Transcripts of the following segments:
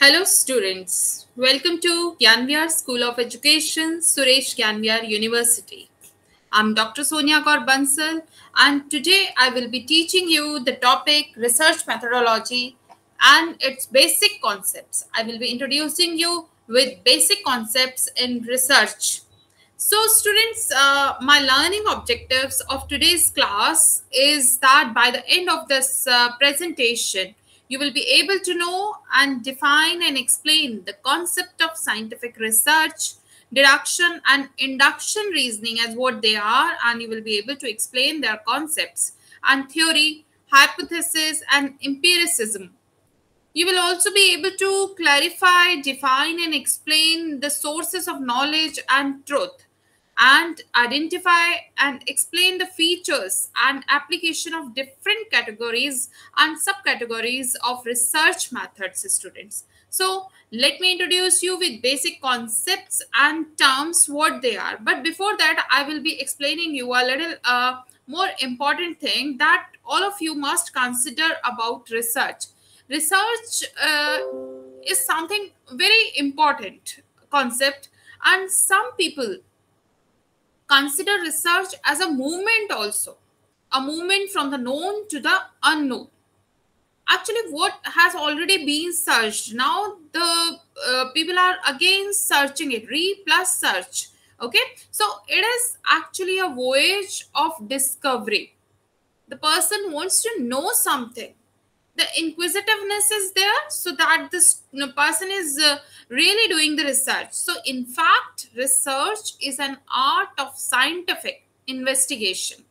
Hello students, welcome to Gyanvyar School of Education, Suresh Gyanvyar University. I'm Dr. Sonia Kaur Bansal and today I will be teaching you the topic research methodology and its basic concepts. I will be introducing you with basic concepts in research. So students, my learning objectives of today's class is that by the end of this presentation, you will be able to know and define and explain the concept of scientific research, deduction and induction reasoning as what they are, and you will be able to explain their concepts and theory, hypothesis and empiricism. You will also be able to clarify, define, and explain the sources of knowledge and truth, and identify and explain the features and application of different categories and subcategories of research methods, students. So, let me introduce you with basic concepts and terms, what they are. But before that, I will be explaining you a little more important thing that all of you must consider about research. Research is something very important concept, and some people consider research as a movement also, a movement from the known to the unknown. Actually, what has already been searched, now the people are again searching it, re plus search. Okay, so it is actually a voyage of discovery. The person wants to know something, the inquisitiveness is there, so that this person is really doing the research. So in fact, research is an art of scientific investigation.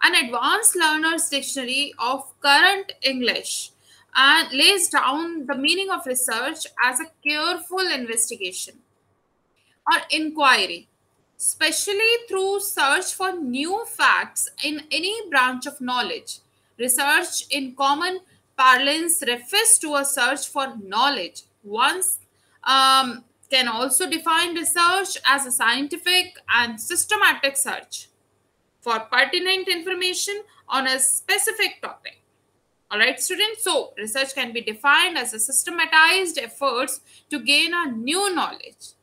An advanced learner's dictionary of current English and lays down the meaning of research as a careful investigation or inquiry, especially through search for new facts in any branch of knowledge. Research in common parlance refers to a search for knowledge. One can also define research as a scientific and systematic search for pertinent information on a specific topic. All right, students. So, research can be defined as a systematized efforts to gain a new knowledge.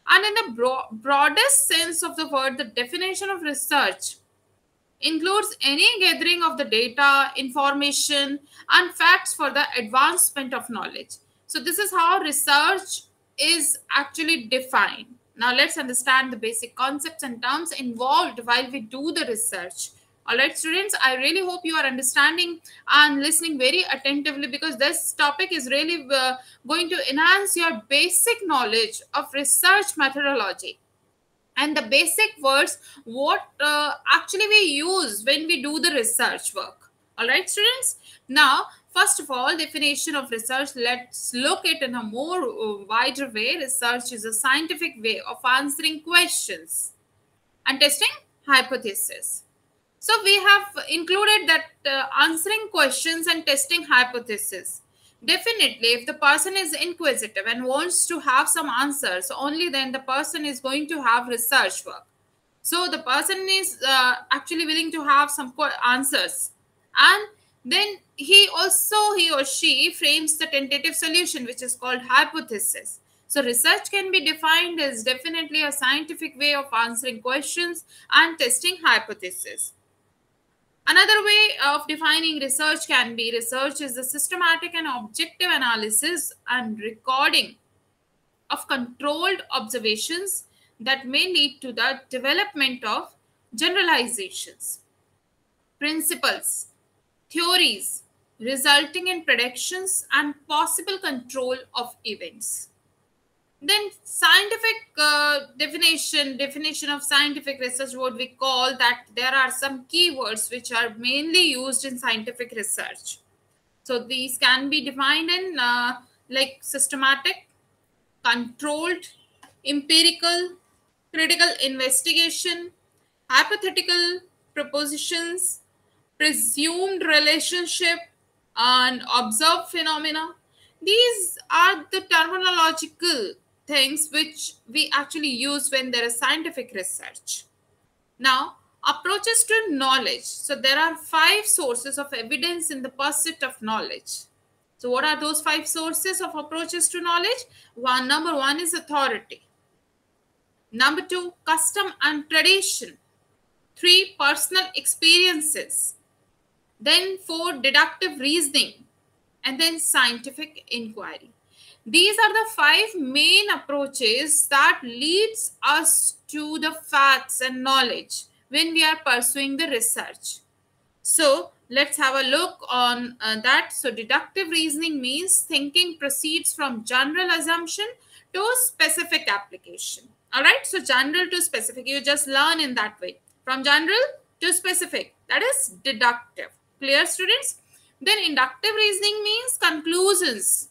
And in the broadest sense of the word, the definition of research includes any gathering of the data, information, and facts for the advancement of knowledge. So this is how research is actually defined. Now let's understand the basic concepts and terms involved while we do the research. All right, students, I really hope you are understanding and listening very attentively, because this topic is really going to enhance your basic knowledge of research methodology and the basic words what actually we use when we do the research work. All right, students. Now, first of all, definition of research, let's look at in a more wider way. Research is a scientific way of answering questions and testing hypotheses. So we have included that answering questions and testing hypotheses. Definitely, if the person is inquisitive and wants to have some answers, only then the person is going to have research work. So the person is actually willing to have some answers, and then he or she frames the tentative solution, which is called hypothesis. So research can be defined as definitely a scientific way of answering questions and testing hypotheses. Another way of defining research can be research is the systematic and objective analysis and recording of controlled observations that may lead to the development of generalizations, principles, theories, resulting in predictions and possible control of events. Then scientific definition of scientific research, what we call that there are some keywords which are mainly used in scientific research. So these can be defined in like systematic, controlled, empirical, critical investigation, hypothetical propositions, presumed relationship, and observed phenomena. These are the terminological things which we actually use when there is scientific research. Now, approaches to knowledge. So there are 5 sources of evidence in the pursuit of knowledge. So what are those 5 sources of approaches to knowledge? Number one is authority. Number 2, custom and tradition. 3, personal experiences. Then 4, deductive reasoning. And then scientific inquiry. These are the 5 main approaches that leads us to the facts and knowledge when we are pursuing the research. So let's have a look on that. So deductive reasoning means thinking proceeds from general assumption to specific application. All right. So general to specific, you just learn in that way. From general to specific, that is deductive. Clear, students? Then inductive reasoning means conclusions,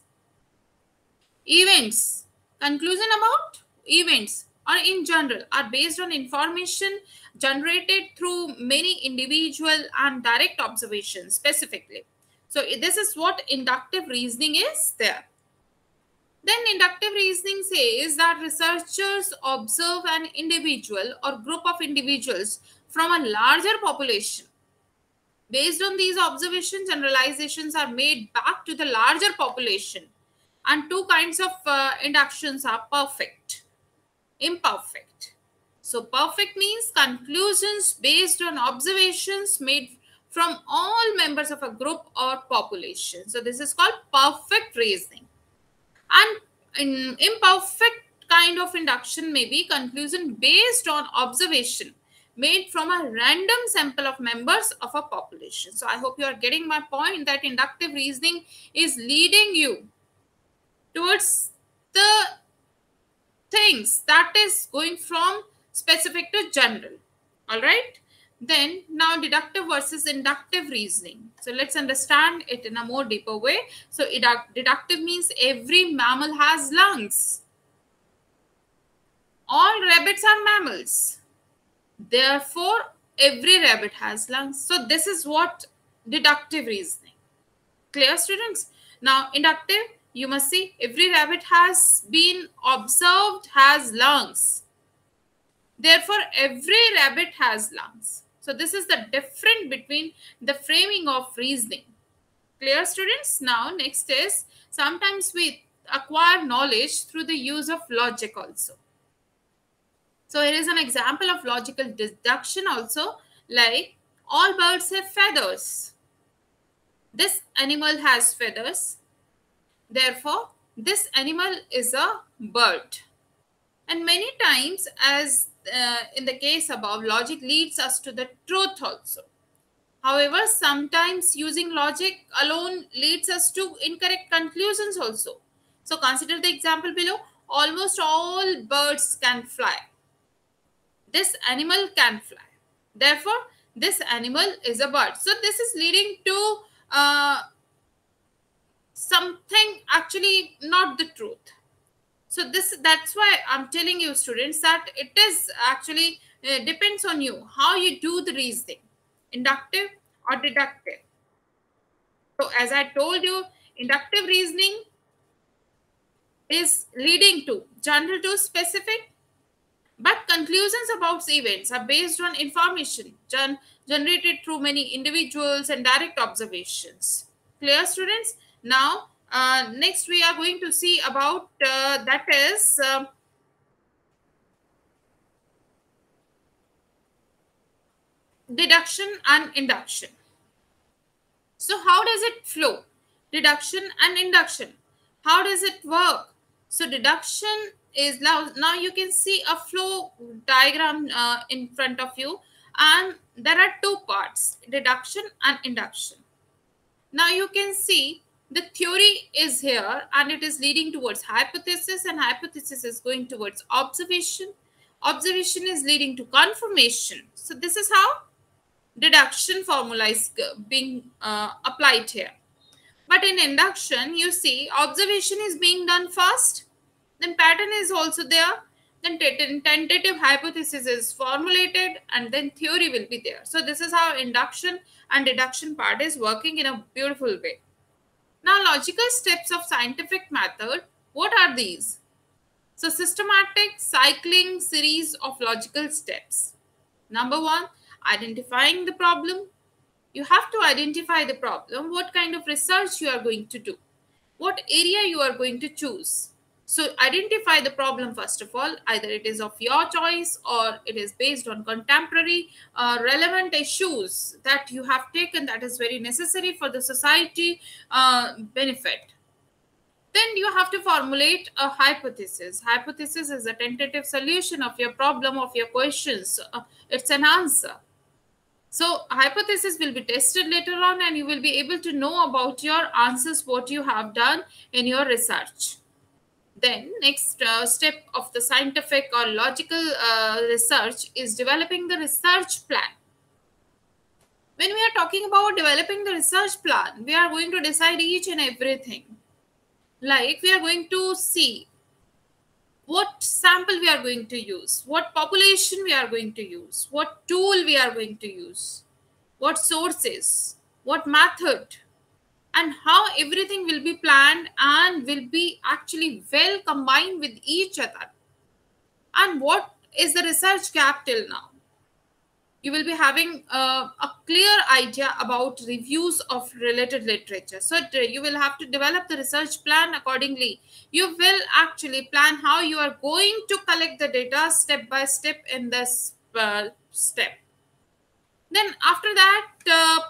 events. Conclusion about events or in general are based on information generated through many individual and direct observations specifically. So this is what inductive reasoning is there. Then inductive reasoning says that researchers observe an individual or group of individuals from a larger population. Based on these observations, generalizations are made back to the larger population. And 2 kinds of inductions are perfect, imperfect. So perfect means conclusions based on observations made from all members of a group or population. So this is called perfect reasoning. And in imperfect kind of induction may be conclusion based on observation made from a random sample of members of a population. So I hope you are getting my point that inductive reasoning is leading you towards the things that is going from specific to general. All right. Then now deductive versus inductive reasoning. So let's understand it in a more deeper way. So deductive means every mammal has lungs. All rabbits are mammals. Therefore, every rabbit has lungs. So this is what deductive reasoning. Clear, students? Now inductive, you must see every rabbit has been observed has lungs. Therefore, every rabbit has lungs. So this is the difference between the framing of reasoning. Clear, students? Now next is sometimes we acquire knowledge through the use of logic also. So here is an example of logical deduction also, like all birds have feathers. This animal has feathers. Therefore, this animal is a bird. And many times, as in the case above, logic leads us to the truth also. However, sometimes using logic alone leads us to incorrect conclusions also. So consider the example below. Almost all birds can fly. This animal can fly. Therefore, this animal is a bird. So this is leading to something actually not the truth. So that's why I'm telling you, students, that it is actually depends on you how you do the reasoning, inductive or deductive. So as I told you, inductive reasoning is leading to general to specific, but conclusions about events are based on information generated through many individuals and direct observations. Clear, students? Now, next we are going to see about that is deduction and induction. So how does it flow? Deduction and induction. How does it work? So deduction is now you can see a flow diagram in front of you, and there are 2 parts, deduction and induction. Now you can see the theory is here and it is leading towards hypothesis, and hypothesis is going towards observation. Observation is leading to confirmation. So this is how deduction formula is being applied here. But in induction, you see observation is being done first, then pattern is also there, then tentative hypothesis is formulated, and then theory will be there. So this is how induction and deduction part is working in a beautiful way. Now logical steps of scientific method, what are these? So systematic cycling series of logical steps. Number 1, identifying the problem. You have to identify the problem, what kind of research you are going to do. what area you are going to choose. So identify the problem first of all, either it is of your choice or it is based on contemporary relevant issues that you have taken that is very necessary for the society benefit. Then you have to formulate a hypothesis. Hypothesis is a tentative solution of your problem, of your questions. It's an answer. So hypothesis will be tested later on and you will be able to know about your answers, what you have done in your research. Then next step of the scientific or logical research is developing the research plan. When we are talking about developing the research plan, we are going to decide each and everything. Like we are going to see what sample we are going to use, what population we are going to use, what tool we are going to use, what sources, what method, and how everything will be planned and will be actually well combined with each other. And what is the research gap till now? You will be having a clear idea about reviews of related literature. So you will have to develop the research plan accordingly. You will actually plan how you are going to collect the data step by step in this step. Then after that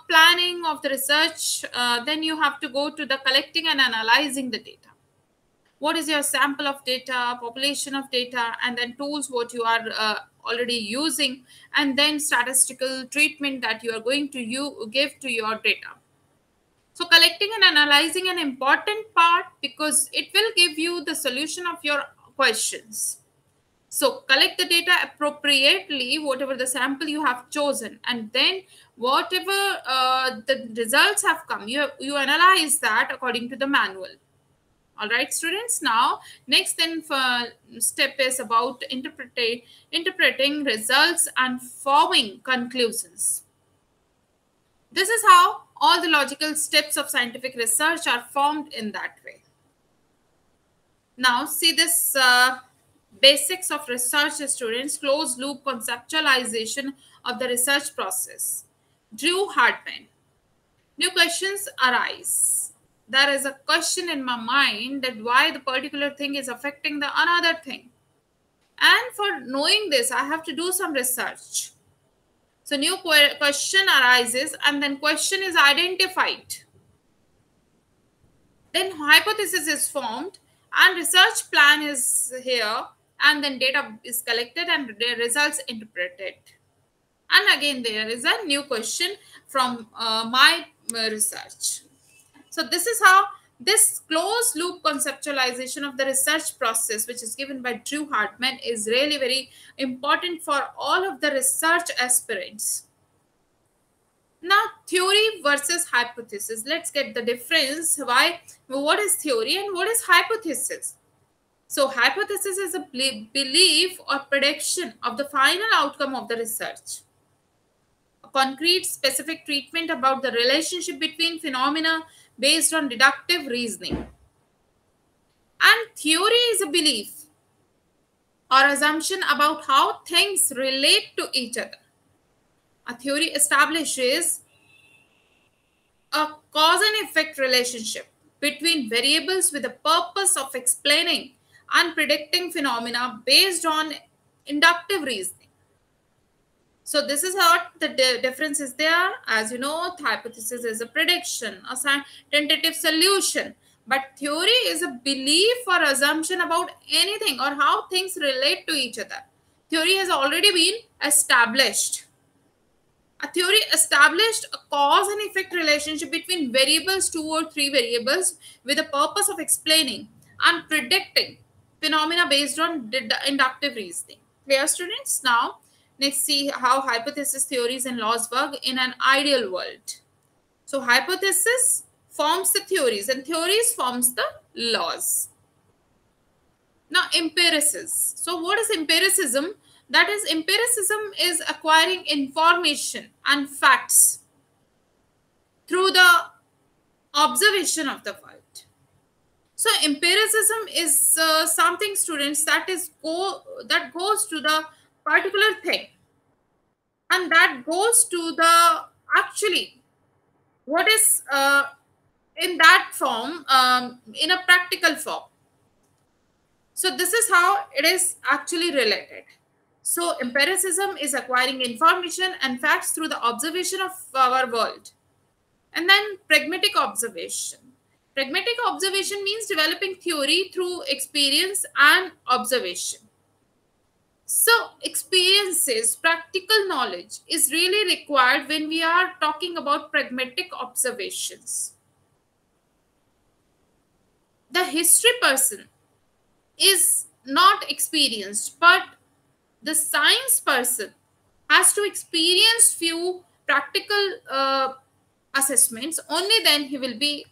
planning of the research, then you have to go to the collecting and analyzing the data. What is your sample of data, population of data, and then tools what you are already using, and then statistical treatment that you are going to give to your data. So collecting and analyzing an important part because it will give you the solution of your questions. So collect the data appropriately, whatever the sample you have chosen, and then whatever the results have come, you analyze that according to the manual. All right, students. Now, next then step is about interpreting results and forming conclusions. This is how all the logical steps of scientific research are formed in that way. Now, see this basics of research, students, closed loop conceptualization of the research process. Drew Hartman. New questions arise. There is a question in my mind that why the particular thing is affecting the another thing. And for knowing this, I have to do some research. So new question arises and then question is identified. Then hypothesis is formed and research plan is here and then data is collected and the results interpreted. And again, there is a new question from my research. So this is how this closed loop conceptualization of the research process, which is given by Drew Hartman, is really very important for all of the research aspirants. Now, theory versus hypothesis. Let's get the difference. Why? What is theory and what is hypothesis? So hypothesis is a belief or prediction of the final outcome of the research. Concrete specific treatment about the relationship between phenomena based on deductive reasoning. And theory is a belief or assumption about how things relate to each other. A theory establishes a cause and effect relationship between variables with the purpose of explaining and predicting phenomena based on inductive reasoning. So this is how the difference is there. As you know, the hypothesis is a prediction, a tentative solution. But theory is a belief or assumption about anything or how things relate to each other. Theory has already been established. A theory established a cause and effect relationship between variables, 2 or 3 variables, with the purpose of explaining and predicting phenomena based on inductive reasoning. Clear, students? Now, let's see how hypothesis theories and laws work in an ideal world. So hypothesis forms the theories and theories forms the laws. Now empiricism. So what is empiricism? That is, empiricism is acquiring information and facts through the observation of the world. So empiricism is something, students, that goes to the particular thing, and that goes to the actually what is in that form, in a practical form. So this is how it is actually related. So empiricism is acquiring information and facts through the observation of our world. And then pragmatic observation. Pragmatic observation means developing theory through experience and observation. So experiences, practical knowledge is really required when we are talking about pragmatic observations. The history person is not experienced, but the science person has to experience few practical assessments. Only then he will be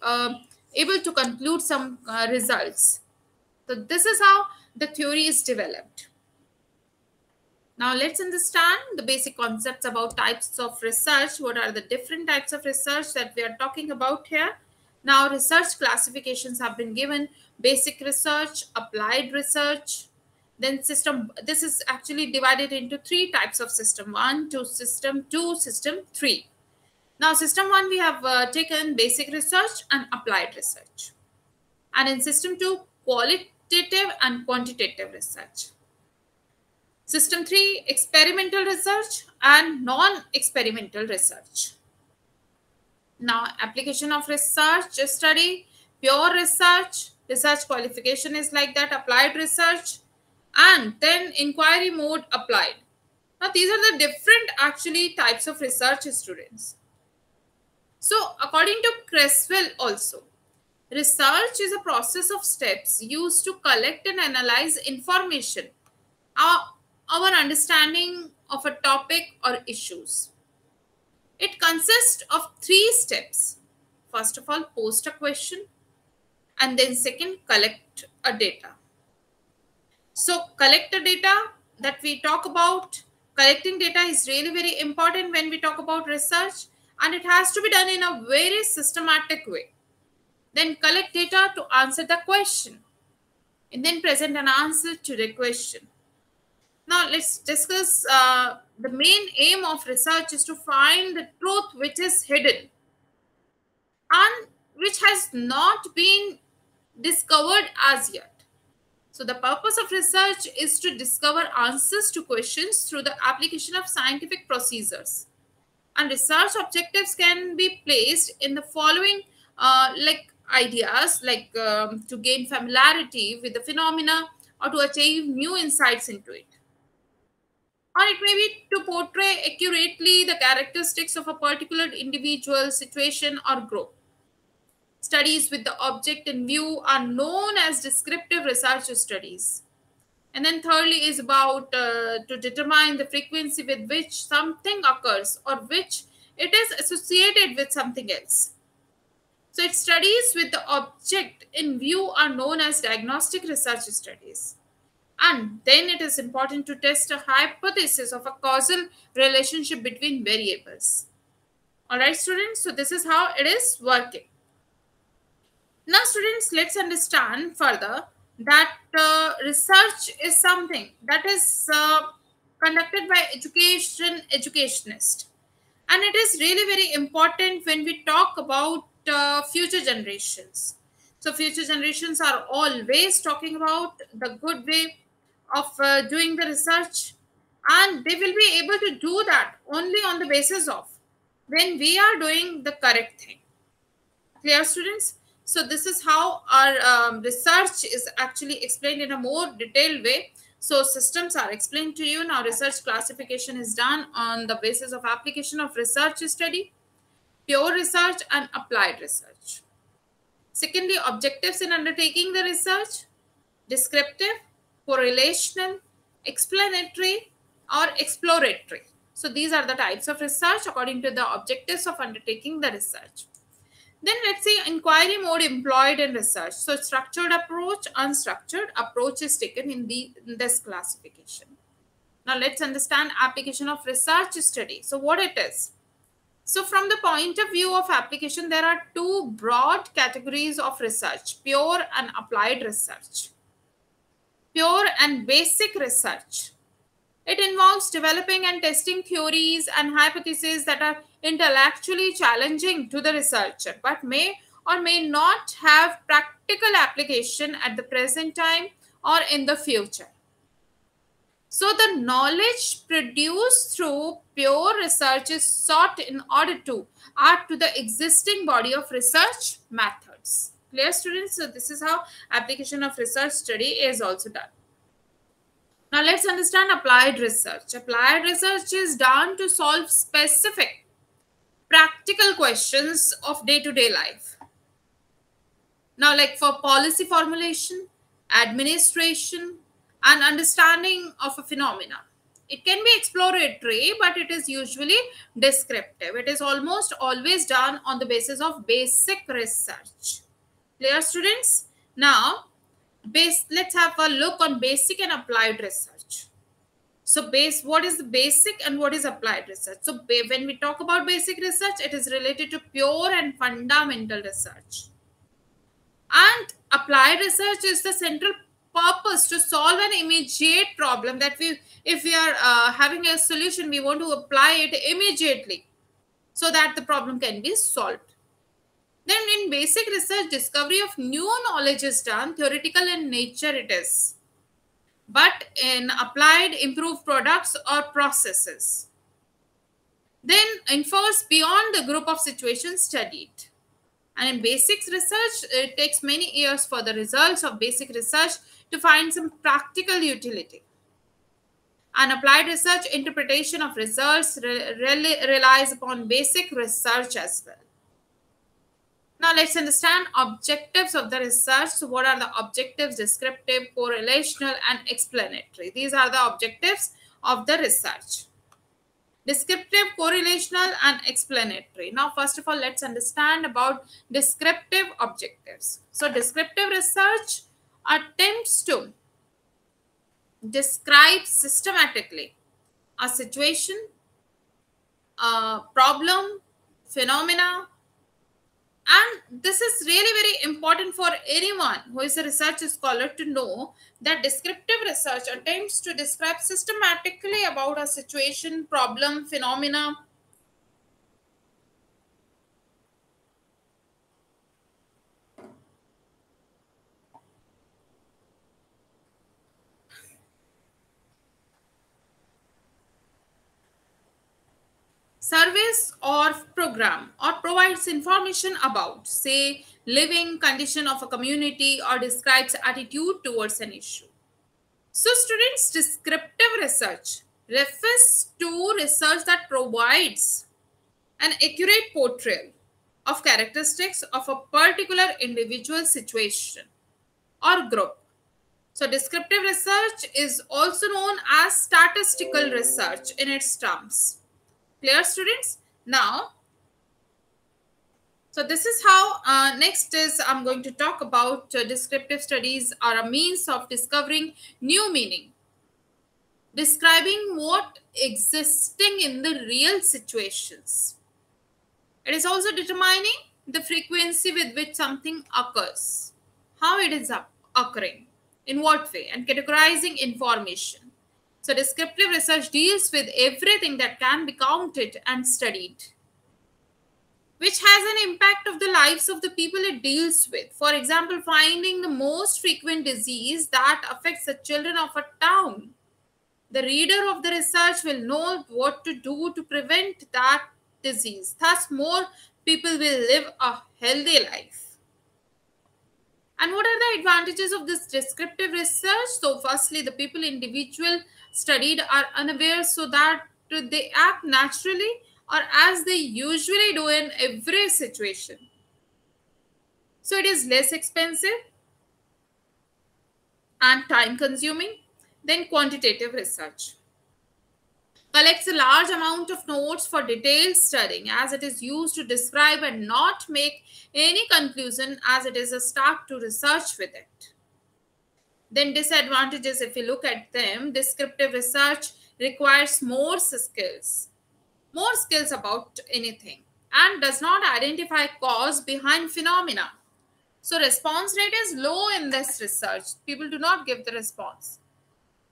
able to conclude some results. So this is how the theory is developed. Now let's understand the basic concepts about types of research. What are the different types of research that we are talking about here? Now research classifications have been given: basic research, applied research, then system. This is actually divided into three types of system: 1 to system 2, system 3. Now system 1 we have taken basic research and applied research, and in system 2 qualitative and quantitative research. System 3 experimental research and non-experimental research. Now application of research study: pure research, research qualification is like that, applied research, and then inquiry mode applied. Now these are the different actually types of research, students. So according to Creswell also, research is a process of steps used to collect and analyze information, our understanding of a topic or issues. It consists of 3 steps. First of all, post a question, and then second, collect a data. So collect the data that we talk about. Collecting data is really very important when we talk about research, and it has to be done in a very systematic way. Then collect data to answer the question, and then present an answer to the question. Now let's discuss the main aim of research is to find the truth which is hidden and which has not been discovered as yet. So the purpose of research is to discover answers to questions through the application of scientific procedures. And research objectives can be placed in the following ideas, to gain familiarity with the phenomena or to achieve new insights into it. Or it may be to portray accurately the characteristics of a particular individual, situation, or group. Studies with the object in view are known as descriptive research studies. And then thirdly is about to determine the frequency with which something occurs or which it is associated with something else. So its studies with the object in view are known as diagnostic research studies. And then it is important to test a hypothesis of a causal relationship between variables. All right, students. So this is how it is working. Now, students, let's understand further that research is something that is conducted by educationists. And it is really very important when we talk about future generations. So future generations are always talking about the good way of doing the research, and they will be able to do that only on the basis of when we are doing the correct thing. Clear, students? So this is how our research is actually explained in a more detailed way. So systems are explained to you. Now research classification is done on the basis of application of research study, pure research, and applied research. Secondly, objectives in undertaking the research: descriptive, correlational, explanatory, or exploratory. So these are the types of research according to the objectives of undertaking the research. Then let's see inquiry mode employed in research. So structured approach, unstructured approach is taken in this classification. Now let's understand application of research study. So what it is? So from the point of view of application, there are 2 broad categories of research: pure and applied research. Pure and basic research. It involves developing and testing theories and hypotheses that are intellectually challenging to the researcher, but may or may not have practical application at the present time or in the future. So the knowledge produced through pure research is sought in order to add to the existing body of research methods. Clear, students? So this is how application of research study is also done. Now let's understand applied research. Applied research is done to solve specific practical questions of day-to-day life. Now, like for policy formulation, administration, and understanding of a phenomena. It can be exploratory, but it is usually descriptive. It is almost always done on the basis of basic research. Clear, students? Now, let's have a look on basic and applied research. So, what is the basic and what is applied research? So, when we talk about basic research, it is related to pure and fundamental research. And applied research is the central purpose to solve an immediate problem that if we are having a solution, we want to apply it immediately so that the problem can be solved. Then in basic research, discovery of new knowledge is done, theoretical in nature it is. But in applied, improved products or processes. Then infers beyond the group of situations studied. And in basic research, it takes many years for the results of basic research to find some practical utility. And applied research interpretation of results relies upon basic research as well. Now let's understand objectives of the research. So what are the objectives? Descriptive, correlational, and explanatory. These are the objectives of the research. Descriptive, correlational, and explanatory. Now, first of all, let's understand about descriptive objectives. So, descriptive research attempts to describe systematically a situation, a problem, phenomena, and this is really very important for anyone who is a research scholar to know that descriptive research attempts to describe systematically about a situation, problem, phenomena. Service or program or provides information about, say, living condition of a community or describes attitude towards an issue. So students, descriptive research refers to research that provides an accurate portrayal of characteristics of a particular individual situation or group. So descriptive research is also known as statistical research in its terms. Clear, students? Now, so this is how next is I'm going to talk about descriptive studies are a means of discovering new meaning, describing what existing in the real situations. It is also determining the frequency with which something occurs, how it is occurring, in what way, and categorizing information. So descriptive research deals with everything that can be counted and studied, which has an impact of the lives of the people it deals with. For example, finding the most frequent disease that affects the children of a town. The reader of the research will know what to do to prevent that disease. Thus, more people will live a healthy life. And what are the advantages of this descriptive research? So firstly, the people individual studied are unaware so that they act naturally or as they usually do in every situation. So it is less expensive and time consuming than quantitative research. Collects a large amount of notes for detailed studying as it is used to describe and not make any conclusion as it is a start to research with it. Then disadvantages, if you look at them, descriptive research requires more skills about anything and does not identify cause behind phenomena. So response rate is low in this research. People do not give the response.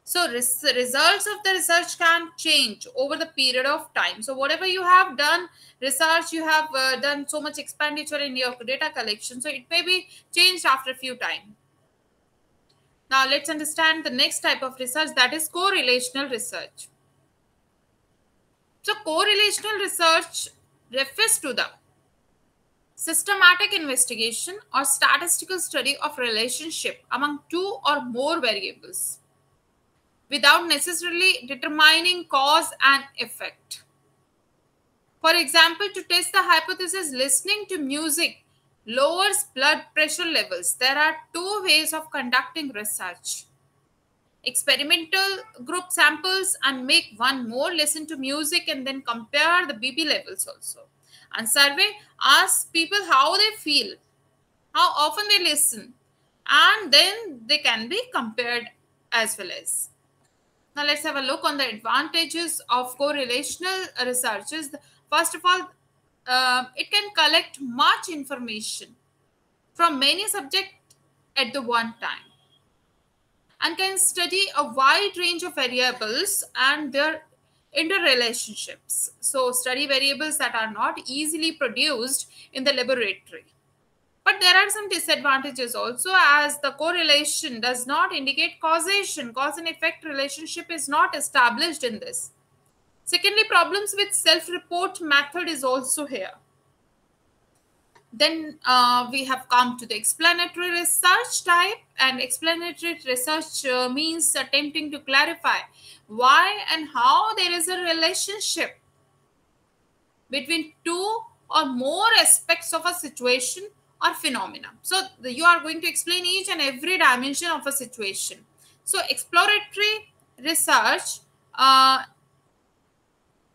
So results of the research can change over the period of time. So whatever you have done research, you have done so much expenditure in your data collection. So it may be changed after a few time. Now let's understand the next type of research, that is correlational research. So correlational research refers to the systematic investigation or statistical study of relationship among two or more variables without necessarily determining cause and effect. For example, to test the hypothesis listening to music lowers blood pressure levels, there are two ways of conducting research. Experimental group samples and make one more listen to music and then compare the BP levels also. And survey asks people how they feel, how often they listen, and then they can be compared as well as. Now let's have a look on the advantages of correlational researches. First of all, it can collect much information from many subjects at the one time and can study a wide range of variables and their interrelationships. So study variables that are not easily produced in the laboratory. But there are some disadvantages also, as the correlation does not indicate causation. Cause and effect relationship is not established in this. Secondly, problems with self-report method is also here. Then we have come to the explanatory research type, and explanatory research means attempting to clarify why and how there is a relationship between two or more aspects of a situation or phenomena. So you are going to explain each and every dimension of a situation. So exploratory research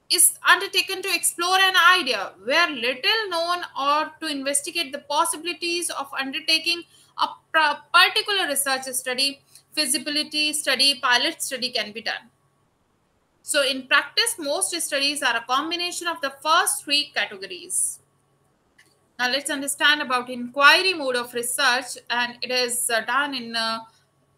is undertaken to explore an idea where little known or to investigate the possibilities of undertaking a particular research study, feasibility study, pilot study can be done. So in practice, most studies are a combination of the first three categories. Now let's understand about inquiry mode of research, and it is done in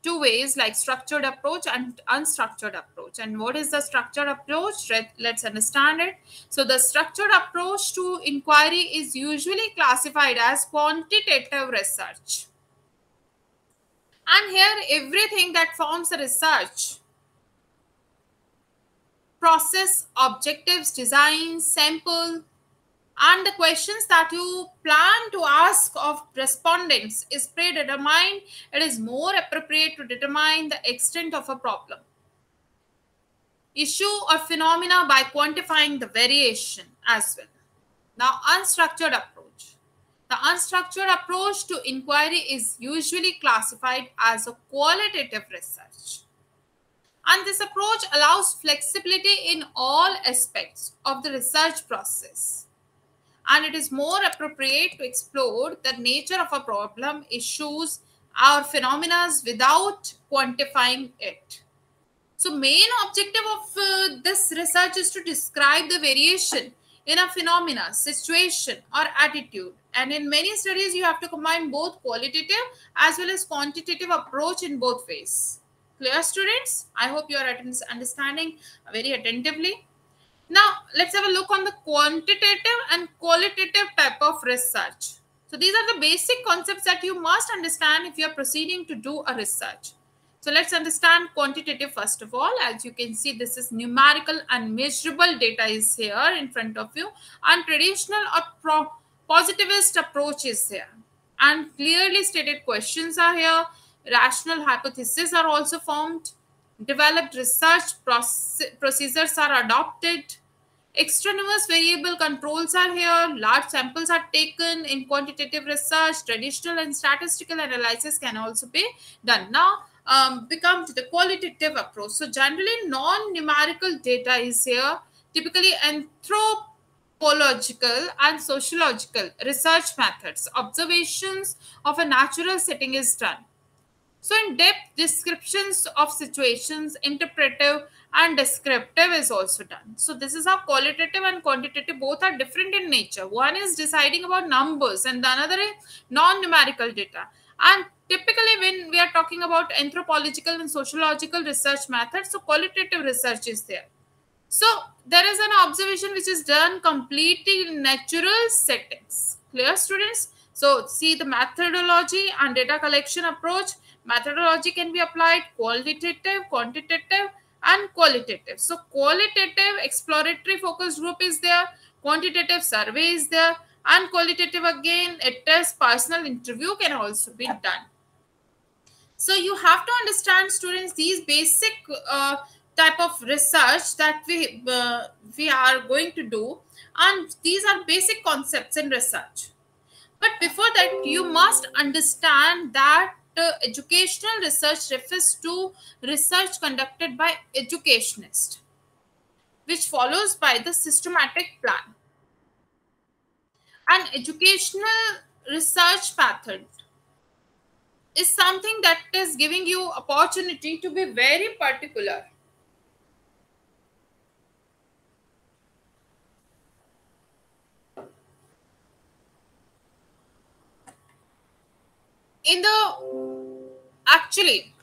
two ways, like structured approach and unstructured approach. And what is the structured approach? Let's understand it. So the structured approach to inquiry is usually classified as quantitative research. And here everything that forms a research: process, objectives, design, sample, and the questions that you plan to ask of respondents is predetermined. It is more appropriate to determine the extent of a problem, issue, or phenomena by quantifying the variation as well. Now, unstructured approach. The unstructured approach to inquiry is usually classified as a qualitative research. And this approach allows flexibility in all aspects of the research process. And it is more appropriate to explore the nature of a problem, issues, or phenomena without quantifying it. So main objective of this research is to describe the variation in a phenomena, situation, or attitude. And in many studies, you have to combine both qualitative as well as quantitative approach in both ways. Clear, students? I hope you are understanding very attentively. Now, let's have a look on the quantitative and qualitative type of research. So these are the basic concepts that you must understand if you are proceeding to do a research. So let's understand quantitative first of all. As you can see, this is numerical and measurable data is here in front of you, and traditional or positivist approach is here, and clearly stated questions are here. Rational hypotheses are also formed. Developed research procedures are adopted. Extraneous variable controls are here. Large samples are taken in quantitative research. Traditional and statistical analysis can also be done. Now, become to the qualitative approach. So, generally, non-numerical data is here. Typically, anthropological and sociological research methods. Observations of a natural setting is done. So in-depth descriptions of situations, interpretive and descriptive is also done. So this is how qualitative and quantitative both are different in nature. One is deciding about numbers and the another is non-numerical data. And typically when we are talking about anthropological and sociological research methods, so qualitative research is there. So there is an observation which is done completely in natural settings. Clear, students? So see the methodology and data collection approach. Methodology can be applied qualitative, quantitative, and qualitative. So qualitative exploratory focus group is there, quantitative survey is there, and qualitative again a test personal interview can also be done. So you have to understand, students, these basic type of research that we are going to do, and these are basic concepts in research. But before that, you must understand that educational research refers to research conducted by educationists, which follows by the systematic plan. An educational research method is something that is giving you opportunity to be very particular. In the actually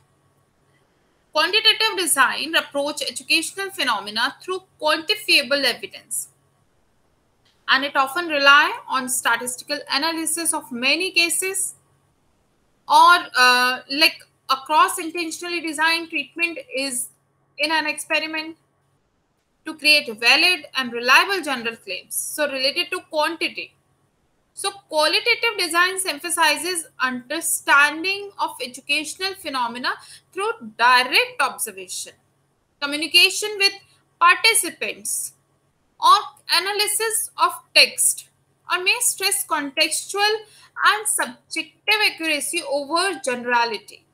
quantitative design approach educational phenomena through quantifiable evidence, and it often rely on statistical analysis of many cases, or like a cross intentionally designed treatment is in an experiment to create valid and reliable general claims. So related to quantity. So qualitative designs emphasizes understanding of educational phenomena through direct observation, communication with participants, or analysis of text, or may stress contextual and subjective accuracy over generality.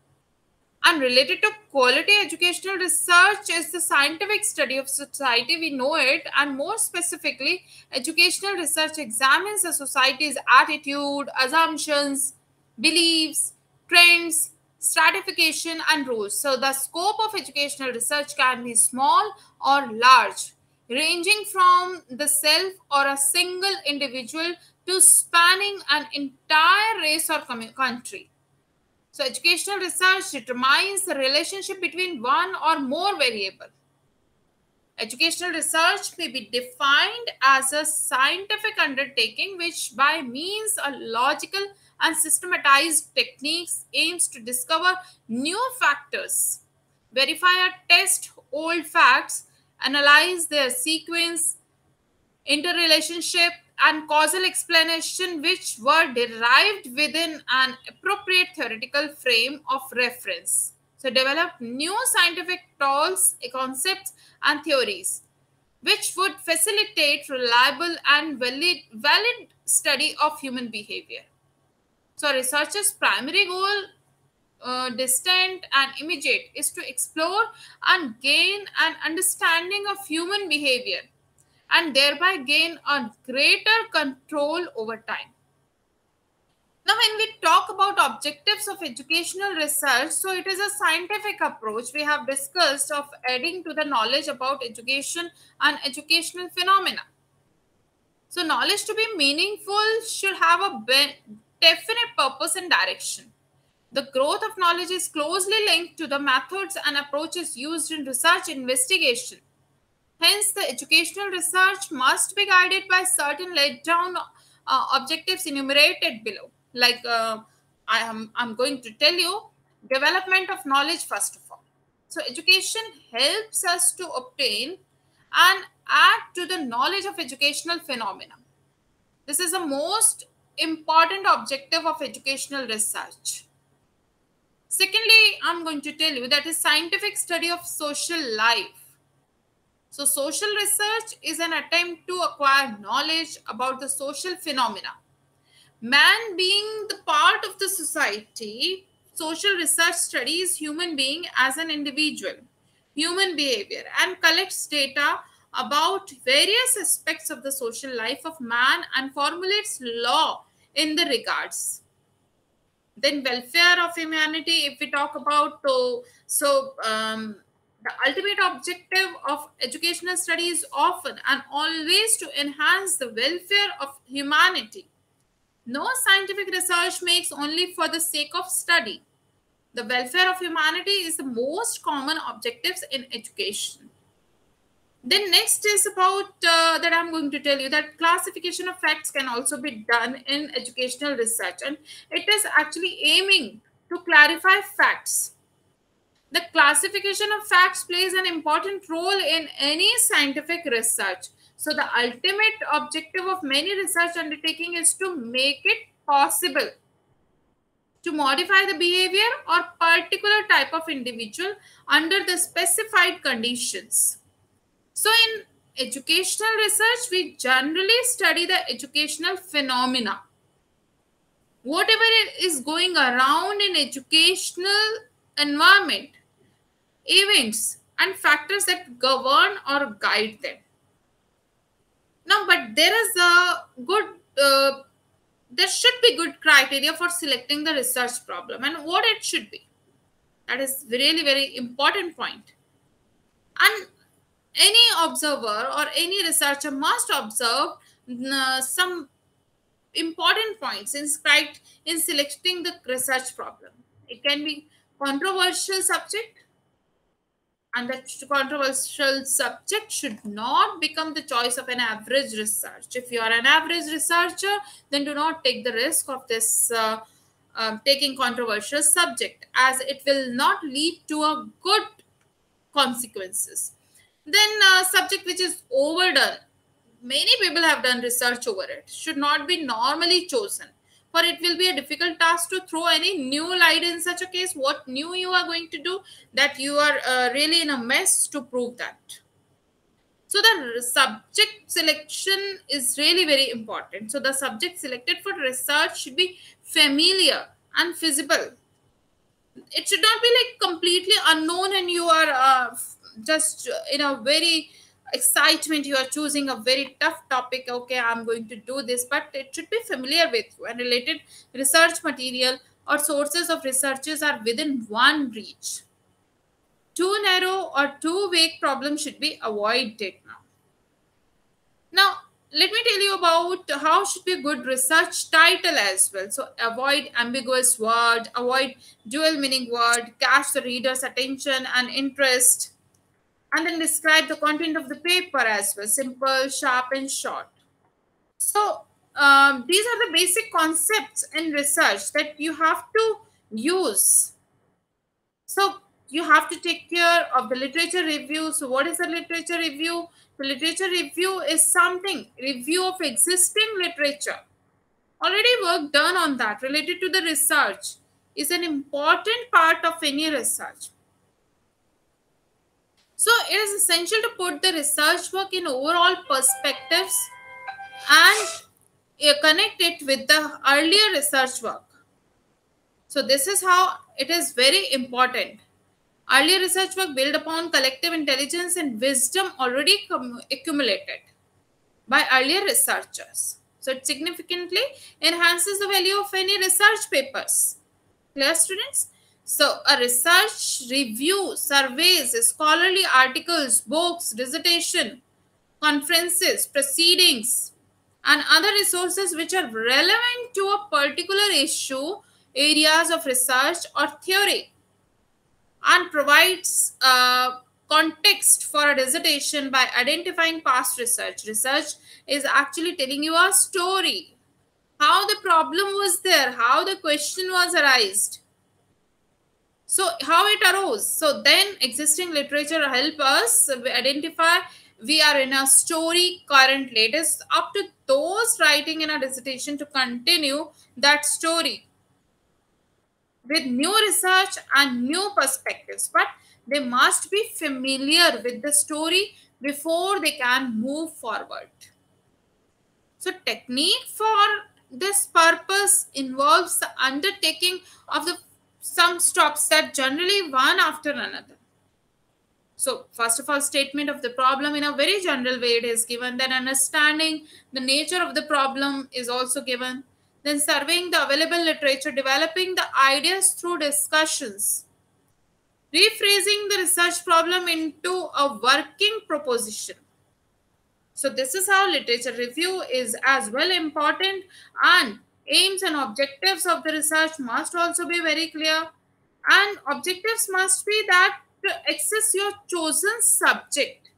And related to quality educational research is the scientific study of society, we know it, and more specifically, educational research examines a society's attitude, assumptions, beliefs, trends, stratification, and rules. So, the scope of educational research can be small or large, ranging from the self or a single individual to spanning an entire race or country. So educational research determines the relationship between one or more variables. Educational research may be defined as a scientific undertaking which by means of logical and systematized techniques aims to discover new factors, verify or test old facts, analyze their sequence, interrelationship, and causal explanation which were derived within an appropriate theoretical frame of reference. So develop new scientific tools, concepts, and theories which would facilitate reliable and valid study of human behavior. So researchers' primary goal, distant and immediate, is to explore and gain an understanding of human behavior and thereby gain a greater control over time. Now, when we talk about objectives of educational research, so it is a scientific approach we have discussed of adding to the knowledge about education and educational phenomena. So, knowledge to be meaningful should have a definite purpose and direction. The growth of knowledge is closely linked to the methods and approaches used in research investigation. Hence, the educational research must be guided by certain laid down objectives enumerated below. Like I'm going to tell you, development of knowledge first of all. So, education helps us to obtain and add to the knowledge of educational phenomena. This is the most important objective of educational research. Secondly, I'm going to tell you that is scientific study of social life. So, social research is an attempt to acquire knowledge about the social phenomena. Man being the part of the society, social research studies human being as an individual, human behavior, and collects data about various aspects of the social life of man and formulates law in the regards. Then welfare of humanity, if we talk about, the ultimate objective of educational study is often and always to enhance the welfare of humanity. No scientific research makes only for the sake of study. The welfare of humanity is the most common objectives in education. Then next is about that I'm going to tell you that classification of facts can also be done in educational research, and it is actually aiming to clarify facts. The classification of facts plays an important role in any scientific research. So the ultimate objective of many research undertaking is to make it possible to modify the behavior or particular type of individual under the specified conditions. So in educational research, we generally study the educational phenomena. Whatever is going around in educational environment, events and factors that govern or guide them. Now, but there is a good, there should be good criteria for selecting the research problem and what it should be. That is really very important point. And any observer or any researcher must observe some important points inscribed in selecting the research problem. It can be controversial subject, and the controversial subject should not become the choice of an average research. If you are an average researcher, then do not take the risk of this taking controversial subject, as it will not lead to a good consequences. Then subject which is overdone, many people have done research over it, should not be normally chosen, for it will be a difficult task to throw any new light in such a case. What new you are going to do, that you are really in a mess to prove that. So the subject selection is really very important. So the subject selected for research should be familiar and feasible. It should not be like completely unknown and you are just in a very excitement, you are choosing a very tough topic. Okay, I'm going to do this, but it should be familiar with you, and related research material or sources of researches are within one reach. Too narrow or too vague problems should be avoided. Now let me tell you about how should be a good research title as well. So avoid ambiguous word, avoid dual meaning word, catch the reader's attention and interest, and then describe the content of the paper as well. Simple, sharp, and short. So these are the basic concepts in research that you have to use. So you have to take care of the literature review. So what is a literature review? The literature review is something, review of existing literature. Already work done on that related to the research is an important part of any research. So it is essential to put the research work in overall perspectives and connect it with the earlier research work. So this is how it is very important. Earlier research work built upon collective intelligence and wisdom already accumulated by earlier researchers. So it significantly enhances the value of any research papers. Clear, students? So a research review, surveys, scholarly articles, books, dissertation, conferences, proceedings, and other resources which are relevant to a particular issue, areas of research or theory, and provides context for a dissertation by identifying past research. Research is actually telling you a story, how the problem was there, how the question was arised. So how it arose. So then existing literature help us identify we are in a story currently. It is up to those writing in a dissertation to continue that story with new research and new perspectives, but they must be familiar with the story before they can move forward. So technique for this purpose involves the undertaking of the some stops that generally one after another. So first of all, statement of the problem in a very general way it is given. Then understanding the nature of the problem is also given. Then surveying the available literature, developing the ideas through discussions, rephrasing the research problem into a working proposition. So this is how literature review is as well important, and Aims and objectives of the research must also be very clear. And objectives must be that to access your chosen subject,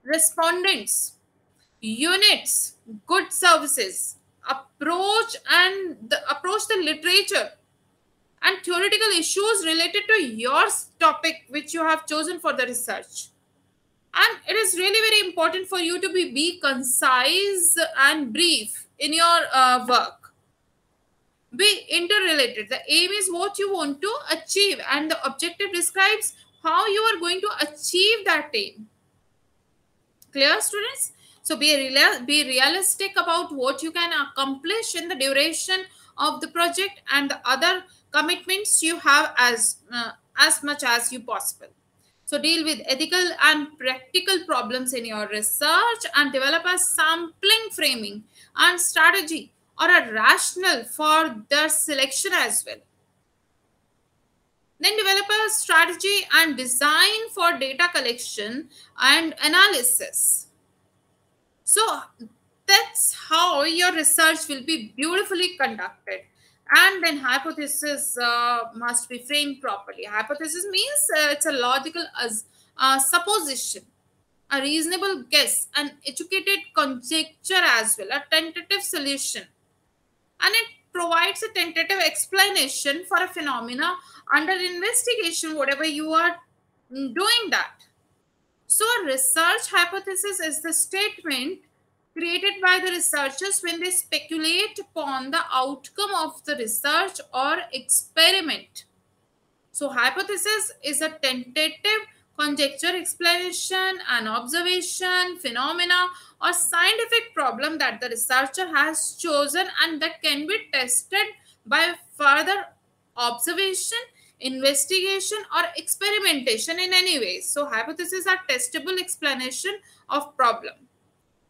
respondents, units, good services, approach the literature and theoretical issues related to your topic which you have chosen for the research. And it is really very important for you to be concise and brief in your work. Be interrelated. The aim is what you want to achieve, and the objective describes how you are going to achieve that aim. Clear, students? So be realistic about what you can accomplish in the duration of the project and the other commitments you have as much as you possible. So deal with ethical and practical problems in your research and develop a sampling framing and strategy or a rationale for their selection as well. Then develop a strategy and design for data collection and analysis. So that's how your research will be beautifully conducted. And then hypothesis must be framed properly. Hypothesis means it's a logical supposition, a reasonable guess, an educated conjecture as well, a tentative solution. And it provides a tentative explanation for a phenomena under investigation, whatever you are doing that. So a research hypothesis is the statement created by the researchers when they speculate upon the outcome of the research or experiment. So hypothesis is a tentative conjecture, explanation, an observation, phenomena, or scientific problem that the researcher has chosen and that can be tested by further observation, investigation, or experimentation in any way. So hypotheses are testable explanation of problem,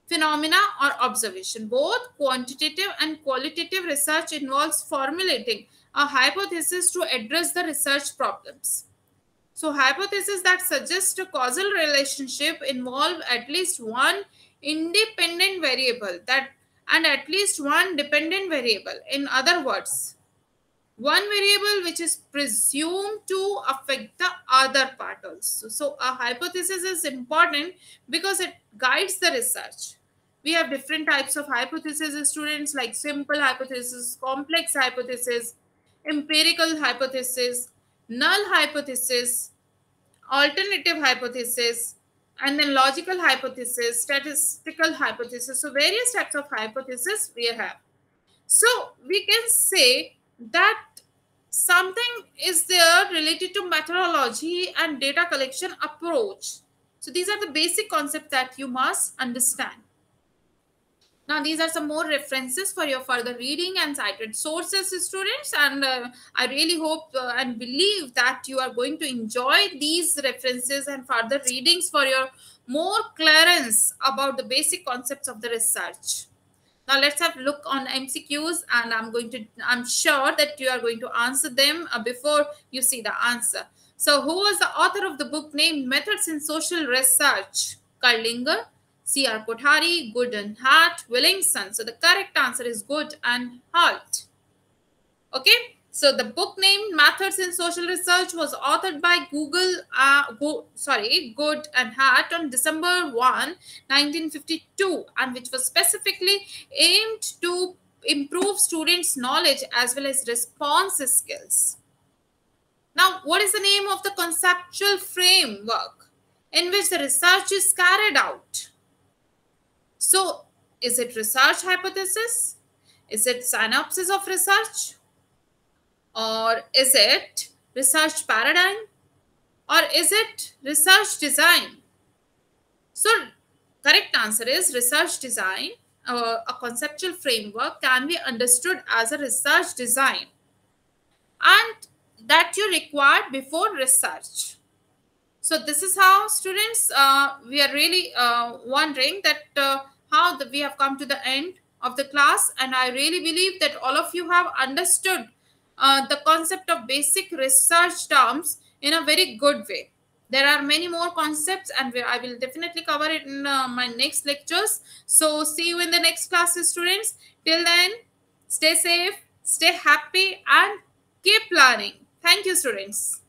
phenomena, or observation. Both quantitative and qualitative research involves formulating a hypothesis to address the research problems. So hypotheses that suggest a causal relationship involve at least one independent variable and at least one dependent variable. In other words, one variable which is presumed to affect the other part also. So a hypothesis is important because it guides the research. We have different types of hypotheses, students, like simple hypothesis, complex hypothesis, empirical hypothesis, null hypothesis, alternative hypothesis, and then logical hypothesis, statistical hypothesis. So various types of hypothesis we have. So we can say that something is there related to methodology and data collection approach. So these are the basic concepts that you must understand. Now, these are some more references for your further reading and cited sources, students. And I really hope and believe that you are going to enjoy these references and further readings for your more clearance about the basic concepts of the research. Now, let's have a look on MCQs, and I'm sure that you are going to answer them before you see the answer. So, who was the author of the book named Methods in Social Research? Karlinger, C.R. Kothari, Good and Hart, Williamson. So the correct answer is Good and Hart. Okay. So the book named Methods in Social Research was authored by Good and Hart on December 1, 1952, and which was specifically aimed to improve students' knowledge as well as response skills. Now, what is the name of the conceptual framework in which the research is carried out? So, is it research hypothesis? Is it synopsis of research? Or is it research paradigm? Or is it research design? So, correct answer is research design. A conceptual framework can be understood as a research design, and that you require before research. So this is how, students, we are really wondering that how we have come to the end of the class, and I really believe that all of you have understood the concept of basic research terms in a very good way. There are many more concepts, and I will definitely cover it in my next lectures. So see you in the next class, students. Till then, Stay safe, stay happy, and keep learning. Thank you, students.